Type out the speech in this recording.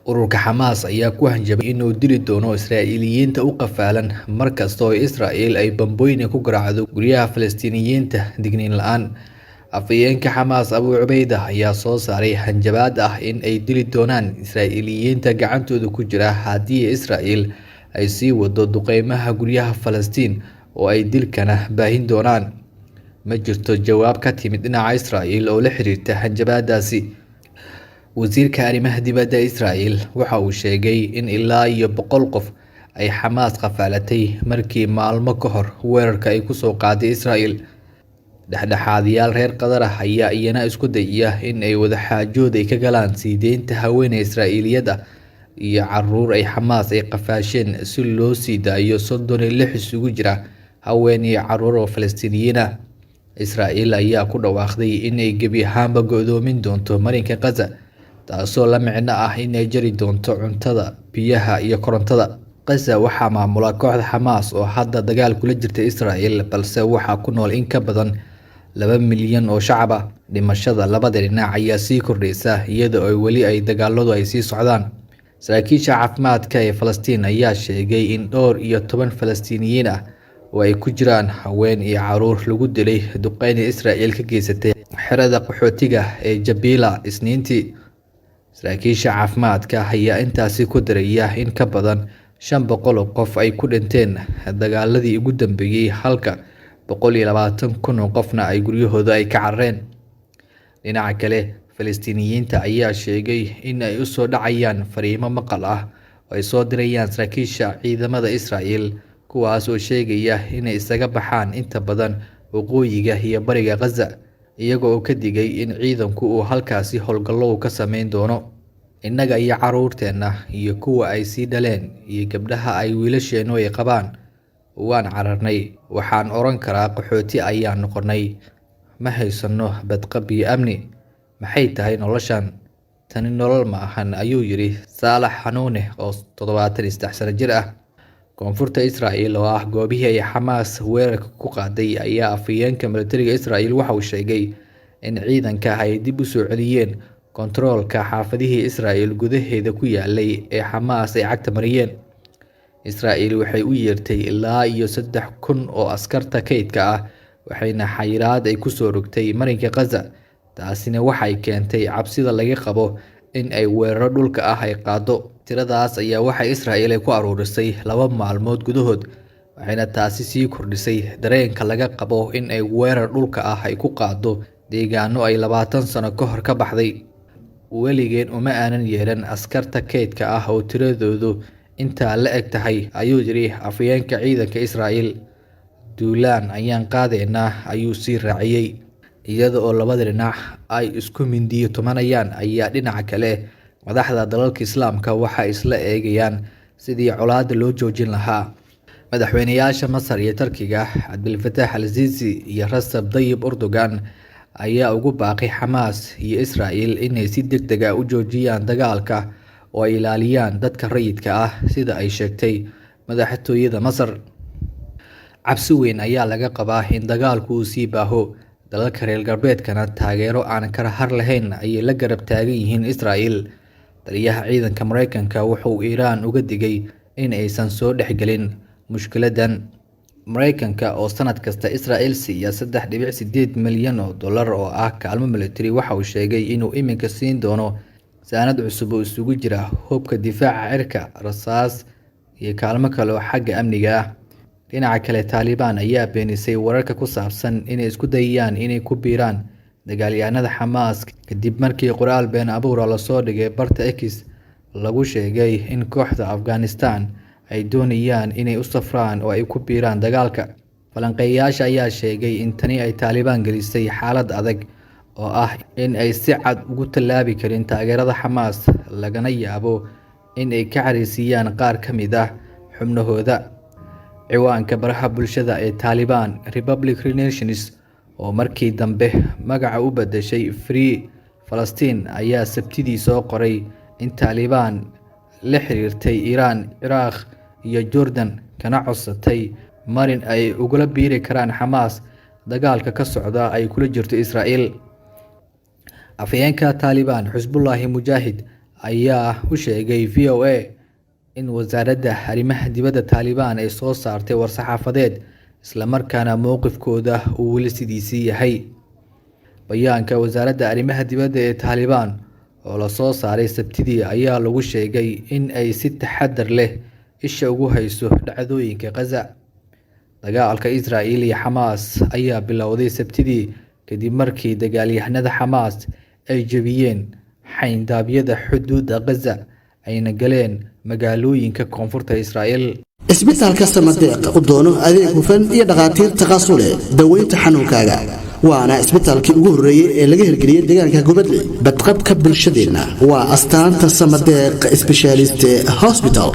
Ururka Xamaas ayaa ku hanjabay inuu dili doono Israa'iiliyiinta u qafaalan mar kasta oo Israa'iil ay bambooyin ku garaacdo guryaha Falastiiniyiinta digniin la'aan. Afhayeenka Xamaas Abu Cubaydah ayaa soo saaray hanjabaad ah in ay dili doonaan Israa'iiliyiinta gacantooda ku jira haddii Israa'iil ay sii wado duqeymaha guryaha Falastiin oo ay dilkana baahin doonaan. Ma jirto jawaab ka timid dhinaca Israa'iil oo la xiriirta hanjabaadaasi. Wasiirka arrimaha dibadda Israa'iil waxa uu sheegay in ilaa 100 qof ay Xamaas qafaalatay markii maalmo ka hor weerarka ay ku soo qaaday Israa'iil. Dhexdhexaadiyaal reer Qatar ah ayaa iyana isku dayaya in ay wada xaajood ka galaan sii deynta haweeney Israa'iiliyad ah iyo carruur ay Xamaas ay qafaasheen si loo sii daayo 36 isugu jira haween iyo carruur oo Falastiiniyiin ah. Israa'iil ayaa ku dhawaaqday in ay gebi ahaanba go'doomin doonto marinka Gaza, taasoo la micno ah in ay jari doonto cuntada, biyaha iyo korontada. Gaza waxaa maamula kooxda Xamaas oo hadda dagaal kula jirta Israa'iil, balse waxaa ku nool in ka badan 2 milyan oo shacab ah. Dhimashada labada dhinac ayaa sii kordhaysa iyada oo weli ay dagaaladu ay sii socdaan. Saraakiisha caafimaadka ee Falastiin ayaa sheegay in dhowr iyo 10 Falastiiniyiin ah oo ay ku jiraan haween iyo carruur lagu dilay duqeyn Israa'iil ka geysatay xerada qaxootiga ee Jabaaliya Isniintii. Saraakiisha caafimaadka ayaa intaasi ku daraya in ka badan 500 oo qof ay ku dhinteen dagaaladii ugu dambeeyay, halka 120,000 oo qofna ay guryahooda ay ka carareen. Dhinaca kale, Falastiiniyiinta ayaa sheegay in ay u soo dhacayaan fariimo maqal ah oo ay soo dirayaan saraakiisha ciidamada Israa'iil, kuwaas oo sheegaya inay isaga baxaan inta badan waqooyiga iyo bariga Gaza, iyaga oo ka digay in ciidanku uu halkaasi howlgallo ka sameyn doono. Innaga iyo carruurteena iyo kuwa ay sii dhaleen iyo gabdhaha ay wiilasheenu ay qabaan waan cararnay. Waxaan oran karaa qaxooti ayaan noqonay. Ma haysano badqab iyo amni. Maxay tahay noloshan? Tani nolol ma ahan, ayuu yiri Saalax Hanuune oo 73 sano jir ah. Koonfurta Israa'iil oo ah goobihii ay Xamaas weerarka ku qaaday ayaa afhayeenka militariga Israa'iil waxa uu sheegay in ciidanka ay dib u soo celiyeen kontaroolka xaafadihii Israa'iil gudaheeda ku yaalay ee Xamaas ay cagta mariyeen. Israa'iil waxay u yeertay ilaa 3,000 oo askarta kaydka ah, waxayna xayiraad ay ku soo rogtay marinka Gaza. Taasina waxay keentay cabsida laga qabo in ay weeraro dhulka ah ay qaado. Tiradaas ayaa waxa Israa'iil ay ku aruurisay 2 maalmood gudahood, waxayna taasi sii kordhisay dareenka laga qabo in ay weerar dhulka ah ay ku qaado deegaano ay 20 sano ka hor ka baxday. Weligeen uma aanan yeelan askarta kaydka ah oo tiradoodu intaa la eg tahay, ayuu yiri afhayeenka ciidanka Israa'iil. Duulaan ayaan qaadeynaa, ayuu sii raaciyay. Iyada oo labada dhinac ay isku mindiyo tumanayaan ayaa dhinaca kale madaxda dalalka Islaamka waxa isla eegayaan sidii colaadda loo joojin lahaa. Madaxweynayaasha Masar iyo Turkiga Abdel Fattah al-Sisi iyo Recep Tayyip Erdogan ayaa ugu baaqay Xamaas iyo Israa'iil inay si degdeg ah u joojiyaan dagaalka oo ay ilaaliyaan dadka rayidka ah, sida ay sheegtay madaxtooyada Masar. Cabsi weyn ayaa laga qabaa in dagaalku uu sii baaho. Dalalka reer galbeedkana taageero aan kala har lahayn ayay la garab taagan yihiin Israa'iil. Taliyaha ciidanka Mareykanka wuxuu Iiraan uga digay in aysan soo dhexgelin mushkiladan. Mareykanka oo sanad kasta Israa'iil siiya 3.8 milyan oo dollar oo ah kaalmo militari, waxa uu sheegay inuu iminka siin doono saanad cusub oo isugu jira hubka difaaca cirka, rasaas iyo kaalmo kale oo xagga amniga ah. Dhinaca kale, Taliban ayaa beenisay wararka ku saabsan inay isku dayayaan inay ku biiraan dagaalyahanada Xamaas kadib markii qoraal been abuur la soo dhigay barta X lagu sheegay in kooxda Afghanistan ay doonayaan inay u safraan oo ay ku biiraan dagaalka. Falanqeeyayaasha ayaa sheegay in tani ay Taliban gelisay xaalad adag oo ah in ay si cad ugu tallaabi karin taageerada Xamaas, lagana yaabo in ay ka careysiiyaan qaar ka mid ah xubnahooda. Ciwaanka baraha bulshada ee Taliban Republic Relations oo markii dambe magaca u bedeshay Free Palestine ayaa Sabtidii soo qoray in Taliban la xiriirtay Iiraan, Ciraaq iyo Jordan kana codsatay marin ay ugula biiri karaan Xamaas dagaalka ka socda ay kula jirto Israa'iil. Afhayeenka Taliban Xisbullah Mujaahid ayaa u sheegay VOA in wasaaradda arrimaha dibadda Taliban ay soo saartay war-saxaafadeed isla markaana mowqifkooda uu weli sidiisii yahay. Bayaanka wasaaradda arrimaha dibadda ee Taliban oo la soo saaray Sabtidii ayaa lagu sheegay in ay si taxadar leh isha ugu hayso dhacdooyinka Gaza. Dagaalka Israa'iil iyo Xamaas ayaa bilowday Sabtidii kadib markii dagaalyahanada Xamaas ay jabiyeen xayndaabyada xuduudda Gaza ayna galeen magaalooyinka koonfurta Israa'iil. isbitaalka Samadeeq u doono adeeg hufan iyo dhaqaatiir takhasus leh daweynta xanuunkaaga. waana isbitaalkii ugu horeeyay ee laga hirgeliyay deegaanka Gubadle badqabka bulshadeena waa astaanta Samadeeq Specialist Hospital.